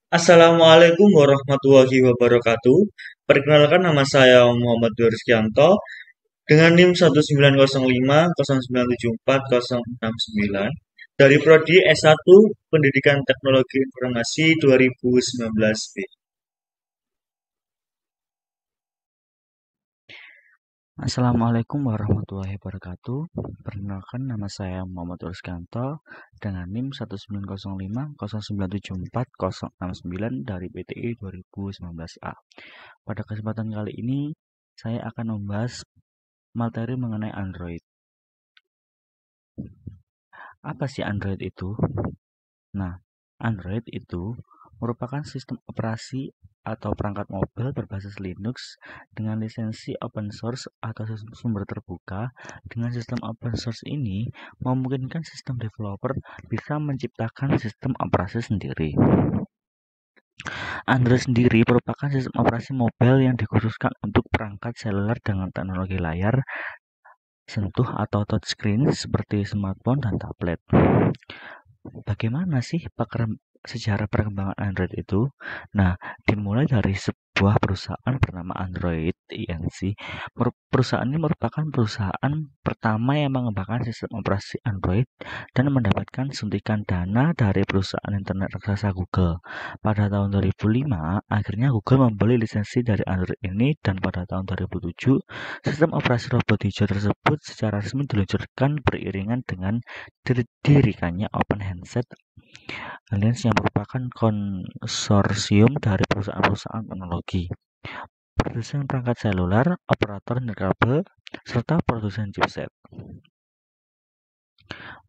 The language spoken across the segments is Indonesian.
Assalamualaikum warahmatullahi wabarakatuh. Perkenalkan nama saya Muhammad Rizkyanto dengan NIM 19050974069 dari Prodi S1 Pendidikan Teknologi Informasi 2019 B. Assalamualaikum warahmatullahi wabarakatuh. Perkenalkan nama saya Muhammad Rizkyanto dengan NIM 19050974069 dari PTI 2019A. Pada kesempatan kali ini saya akan membahas materi mengenai Android. Apa sih Android itu? Nah, Android itu merupakan sistem operasi atau perangkat mobil berbasis Linux dengan lisensi open source atau sumber terbuka. Dengan sistem open source ini memungkinkan sistem developer bisa menciptakan sistem operasi sendiri. Android sendiri merupakan sistem operasi mobile yang dikhususkan untuk perangkat seluler dengan teknologi layar sentuh atau touchscreen seperti smartphone dan tablet. Bagaimana sih sejarah perkembangan Android itu? Nah, dimulai dari sebuah perusahaan bernama Android Inc. Perusahaan ini merupakan perusahaan pertama yang mengembangkan sistem operasi Android dan mendapatkan suntikan dana dari perusahaan internet raksasa Google. Pada tahun 2005, akhirnya Google membeli lisensi dari Android ini dan pada tahun 2007, sistem operasi robot hijau tersebut secara resmi diluncurkan beriringan dengan didirikannya Open Handset Alliance yang merupakan konsorsium dari perusahaan-perusahaan teknologi, produsen perangkat seluler, operator nirkabel, serta produsen chipset.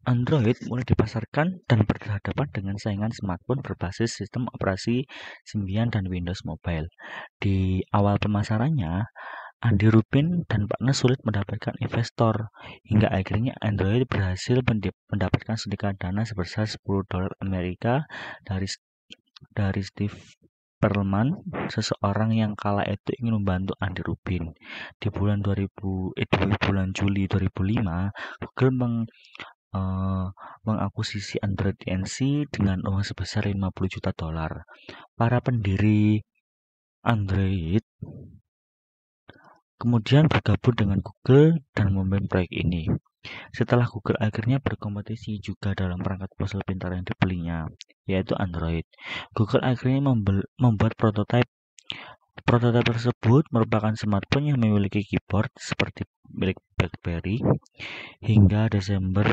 Android mulai dipasarkan dan berhadapan dengan saingan smartphone berbasis sistem operasi Symbian dan Windows Mobile. Di awal pemasarannya, Andy Rubin dan partner sulit mendapatkan investor, hingga akhirnya Android berhasil mendapatkan suntikan dana sebesar $10 Amerika dari Steve Perlman, seseorang yang kala itu ingin membantu Andy Rubin. Di bulan Juli 2005, Google mengakuisisi Android Inc. dengan uang sebesar $50 juta. Para pendiri Android kemudian bergabung dengan Google dan memimpin proyek ini. Setelah Google akhirnya berkompetisi juga dalam perangkat ponsel pintar yang dibelinya, yaitu Android. Google akhirnya membuat prototipe. Prototipe tersebut merupakan smartphone yang memiliki keyboard seperti milik BlackBerry hingga Desember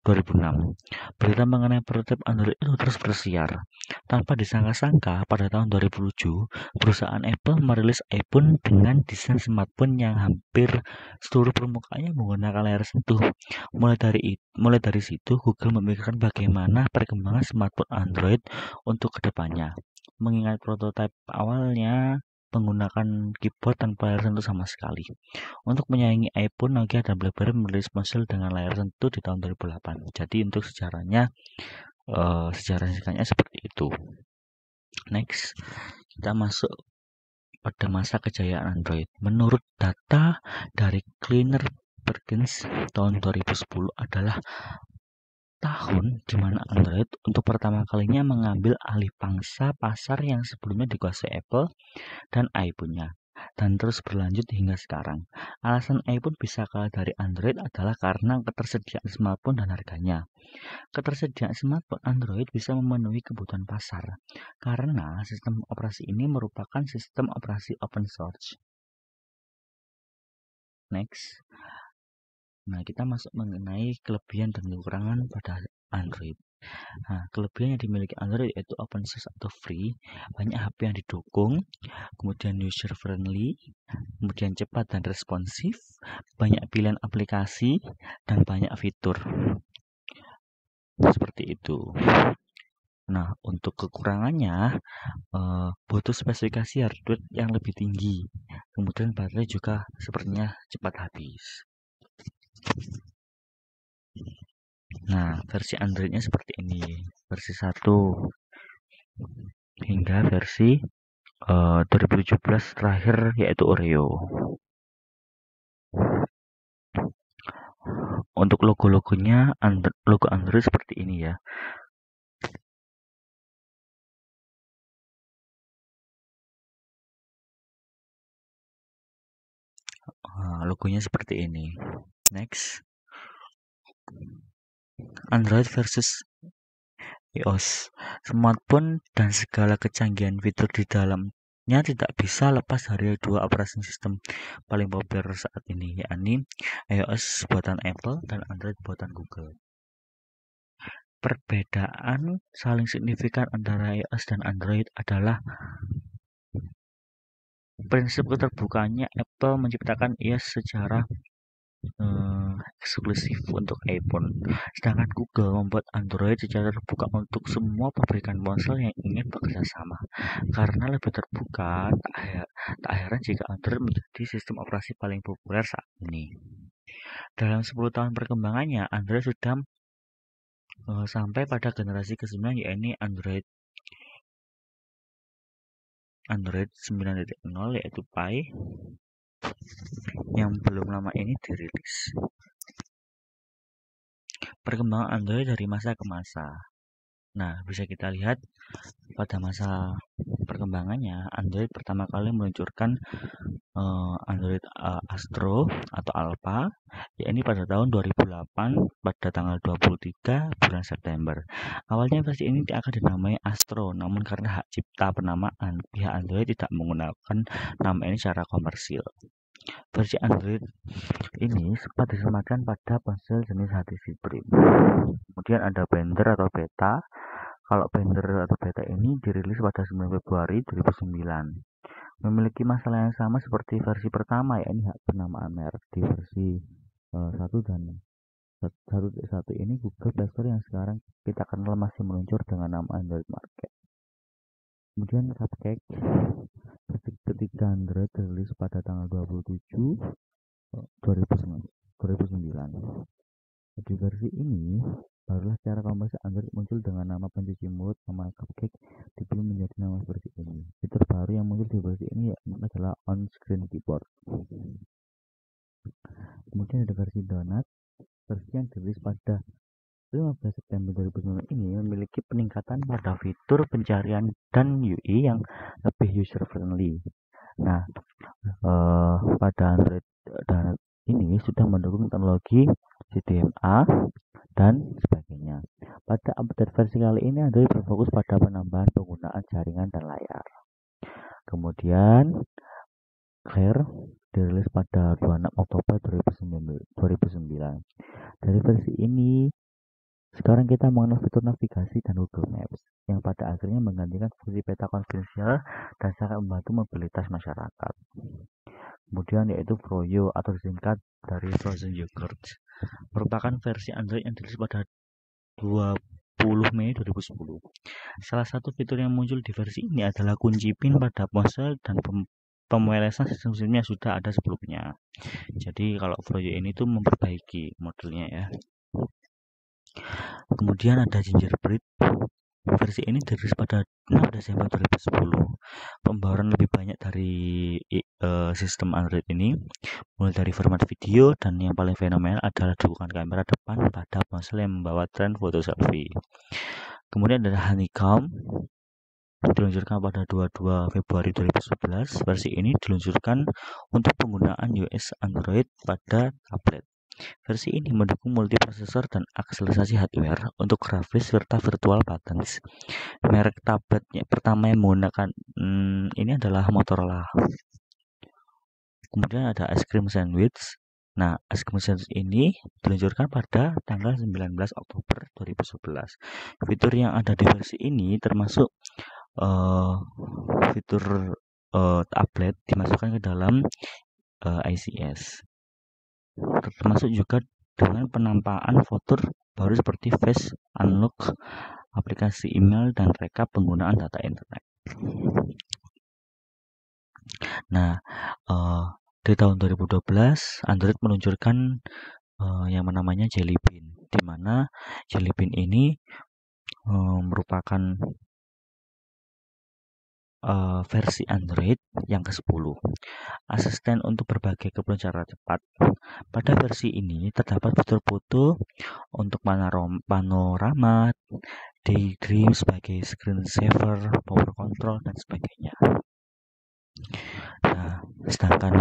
2006. Berita mengenai prototipe Android itu terus bersiar. Tanpa disangka-sangka, pada tahun 2007, perusahaan Apple merilis iPhone dengan desain smartphone yang hampir seluruh permukaannya menggunakan layar sentuh. Mulai dari situ, Google memikirkan bagaimana perkembangan smartphone Android untuk kedepannya. Mengingat prototipe awalnya menggunakan keyboard tanpa layar sentuh sama sekali. Untuk menyaingi iPhone, Nokia dan BlackBerry merilis ponsel dengan layar sentuh di tahun 2008. Jadi untuk sejarah singkatnya seperti itu. Next, kita masuk pada masa kejayaan Android. Menurut data dari Kleiner Perkins tahun 2010 adalah tahun di mana Android untuk pertama kalinya mengambil alih pangsa pasar yang sebelumnya dikuasai Apple dan iPhone-nya, dan terus berlanjut hingga sekarang. Alasan iPhone bisa kalah dari Android adalah karena ketersediaan smartphone dan harganya. Ketersediaan smartphone Android bisa memenuhi kebutuhan pasar karena sistem operasi ini merupakan sistem operasi open source. Next. Nah, kita masuk mengenai kelebihan dan kekurangan pada Android. Nah, kelebihan yang dimiliki Android yaitu open source atau free, banyak HP yang didukung, kemudian user friendly, kemudian cepat dan responsif, banyak pilihan aplikasi, dan banyak fitur. Seperti itu. Nah, untuk kekurangannya, butuh spesifikasi hardware yang lebih tinggi. Kemudian baterai juga sepertinya cepat habis. Nah, versi Androidnya seperti ini. Versi 1 hingga versi 2017 terakhir yaitu Oreo. Untuk logo-logonya, logo Android seperti ini ya. logonya seperti ini. Next, Android versus iOS. Smartphone dan segala kecanggihan fitur di dalamnya tidak bisa lepas dari dua operasi sistem paling populer saat ini, yakni iOS buatan Apple dan Android buatan Google. Perbedaan saling signifikan antara iOS dan Android adalah prinsip keterbukanya. Apple menciptakan iOS secara eksklusif untuk iPhone, sedangkan Google membuat Android secara terbuka untuk semua pabrikan ponsel yang ingin bekerja sama. Karena lebih terbuka, tak heran jika Android menjadi sistem operasi paling populer saat ini. Dalam 10 tahun perkembangannya, Android sudah sampai pada generasi ke-9, yaitu Android 9.0, yaitu Pie, yang belum lama ini dirilis. Perkembangan Android dari masa ke masa. Nah, bisa kita lihat pada masa perkembangannya, Android pertama kali meluncurkan Android Astro atau Alpha, yakni pada tahun 2008 pada tanggal 23 bulan September. Awalnya versi ini akan dinamai Astro, namun karena hak cipta penamaan, pihak Android tidak menggunakan nama ini secara komersil. Versi Android ini sempat disematkan pada ponsel jenis HTC Prime. Kemudian ada Bender atau Beta. Kalau Bender atau Beta ini dirilis pada 9 Februari 2009. Memiliki masalah yang sama seperti versi pertama, yakni hak penamaan merek. Di versi 1 dan 1.1 ini Google Play Store yang sekarang kita kenal masih meluncur dengan nama Android Market. Kemudian Cupcake, versi ketiga Android dirilis pada tanggal 27 2009. Di versi ini barulah secara komersil Android muncul dengan nama pencuci mulut. Nama Cupcake dipilih menjadi nama versi ini. Fitur baru yang muncul di versi ini adalah on-screen keyboard. Kemudian ada versi Donut, versi yang dirilis pada 15 September 2009 ini memiliki peningkatan pada fitur pencarian dan UI yang lebih user friendly. Nah, pada Android Donut ini sudah mendukung teknologi CDMA dan sebagainya. Pada update versi kali ini Android berfokus pada penambahan penggunaan jaringan dan layar. Kemudian Clear dirilis pada 26 Oktober 2009. Dari versi ini sekarang kita mengenal fitur navigasi dan Google Maps yang pada akhirnya menggantikan fungsi peta konvensional dan sangat membantu mobilitas masyarakat. Kemudian yaitu Froyo atau disingkat dari Frozen Yogurt, merupakan versi Android yang dirilis pada 20 Mei 2010. Salah satu fitur yang muncul di versi ini adalah kunci PIN pada ponsel dan pemelesan sistem-sistemnya sudah ada sebelumnya. Jadi kalau Froyo ini tuh memperbaiki modelnya ya. Kemudian ada Gingerbread. Versi ini dirilis pada 6 Desember 2010. Pembaruan lebih banyak dari sistem Android ini, mulai dari format video, dan yang paling fenomenal adalah dukungan kamera depan pada ponsel yang membawa tren foto selfie. Kemudian ada Honeycomb, diluncurkan pada 22 Februari 2011. Versi ini diluncurkan untuk penggunaan iOS Android pada tablet. Versi ini mendukung multiprosesor dan akselerasi hardware untuk grafis serta virtual buttons. Merek tabletnya pertama yang menggunakan ini adalah Motorola. Kemudian ada Ice Cream Sandwich. Nah, Ice Cream Sandwich ini diluncurkan pada tanggal 19 Oktober 2011. Fitur yang ada di versi ini termasuk fitur tablet dimasukkan ke dalam ICS. Termasuk juga dengan penampakan fitur baru seperti face unlock, aplikasi email, dan rekap penggunaan data internet. Nah, di tahun 2012 Android meluncurkan yang namanya Jelly Bean, di mana Jelly Bean ini merupakan versi Android yang ke-10, asisten untuk berbagai keperluan secara cepat. Pada versi ini terdapat fitur foto untuk panorama, daydream sebagai screensaver, power control, dan sebagainya. Nah, sedangkan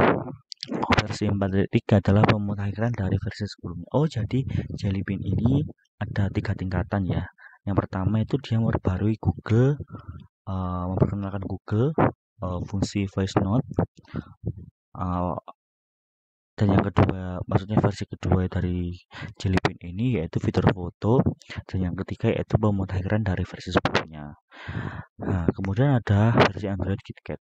versi 4.3 adalah pemutahiran dari versi sebelumnya. Oh, jadi Jelly Bean ini ada 3 tingkatan ya. Yang pertama itu dia memperbarui Google, memperkenalkan Google, fungsi voice note, dan yang kedua, maksudnya versi kedua dari Jelly Bean ini yaitu fitur foto, dan yang ketiga yaitu pemutahiran dari versi sebelumnya. Nah, kemudian ada versi Android KitKat,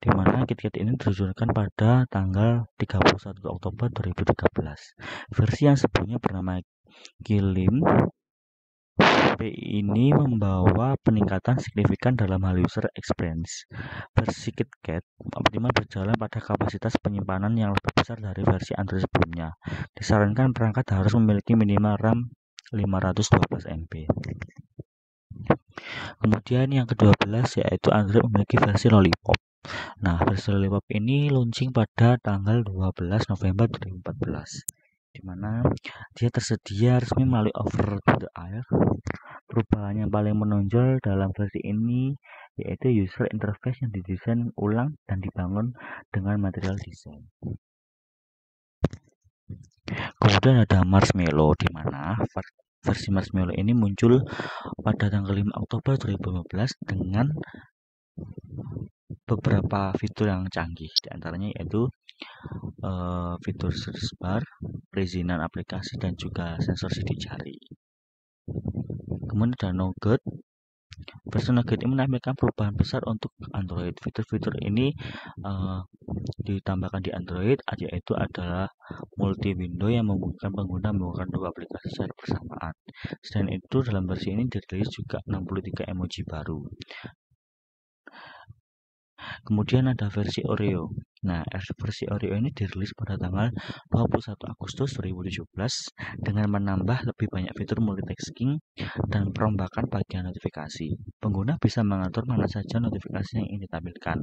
di mana KitKat ini diluncurkan pada tanggal 31 Oktober 2013. Versi yang sebelumnya bernama Kilim ini membawa peningkatan signifikan dalam hal user experience. Versi KitKat optimal berjalan pada kapasitas penyimpanan yang lebih besar dari versi Android sebelumnya. Disarankan perangkat harus memiliki minimal RAM 512 MB. Kemudian yang ke-12 yaitu Android memiliki versi Lollipop. Nah, versi Lollipop ini launching pada tanggal 12 November 2014, di mana dia tersedia resmi melalui over the air. Perubahan yang paling menonjol dalam versi ini yaitu user interface yang didesain ulang dan dibangun dengan material desain. Kemudian ada Marshmallow, di mana versi Marshmallow ini muncul pada tanggal 5 Oktober 2015 dengan beberapa fitur yang canggih, diantaranya yaitu fitur search bar, perizinan aplikasi, dan juga sensor sidik jari. Kemudian ada Nougat. Versi Nougat ini menampilkan perubahan besar untuk Android. Fitur-fitur ini ditambahkan di Android, yaitu adalah multi window yang memungkinkan pengguna menggunakan dua aplikasi secara bersamaan. Selain itu, dalam versi ini dirilis juga 63 emoji baru. Kemudian ada versi Oreo. Nah, versi Oreo ini dirilis pada tanggal 21 Agustus 2017 dengan menambah lebih banyak fitur multitasking dan perombakan bagian notifikasi. Pengguna bisa mengatur mana saja notifikasi yang ingin ditampilkan.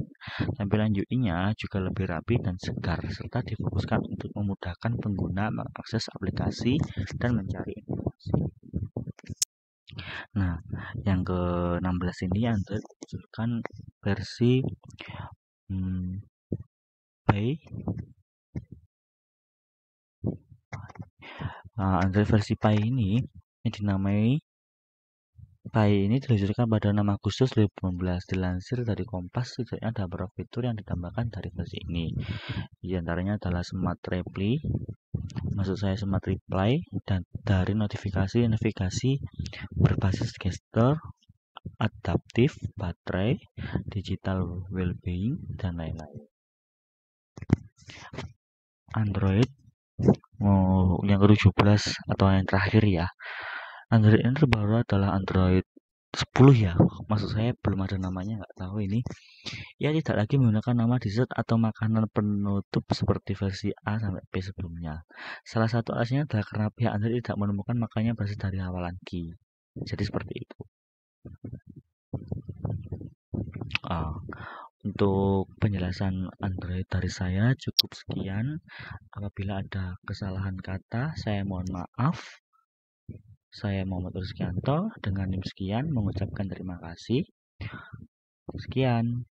Tampilan UI-nya juga lebih rapi dan segar, serta difokuskan untuk memudahkan pengguna mengakses aplikasi dan mencari informasi. Nah, yang ke-16 ini Android menunjukkan versi Pie. Android versi Pie ini yang dinamai Pie ini diluncurkan pada 6 Agustus 2019. Dilansir dari Kompas, setidaknya ada beberapa fitur yang ditambahkan dari versi ini. Di antaranya adalah Smart Reply, Smart Reply, dan dari notifikasi navigasi berbasis gestur, adaptif, baterai, digital well-being, dan lain-lain. Android yang ke-17 atau yang terakhir ya. Android yang terbaru adalah Android 10 ya. Maksud saya belum ada namanya, nggak tahu ini. Ya, tidak lagi menggunakan nama dessert atau makanan penutup seperti versi A sampai B sebelumnya. Salah satu alasannya adalah karena pihak Android tidak menemukan makanannya berasal dari awal lagi. Jadi seperti itu. Untuk penjelasan Android dari saya cukup sekian. Apabila ada kesalahan kata, saya mohon maaf. Saya Muhammad Rizkianto dengan NIM sekian mengucapkan terima kasih. Sekian.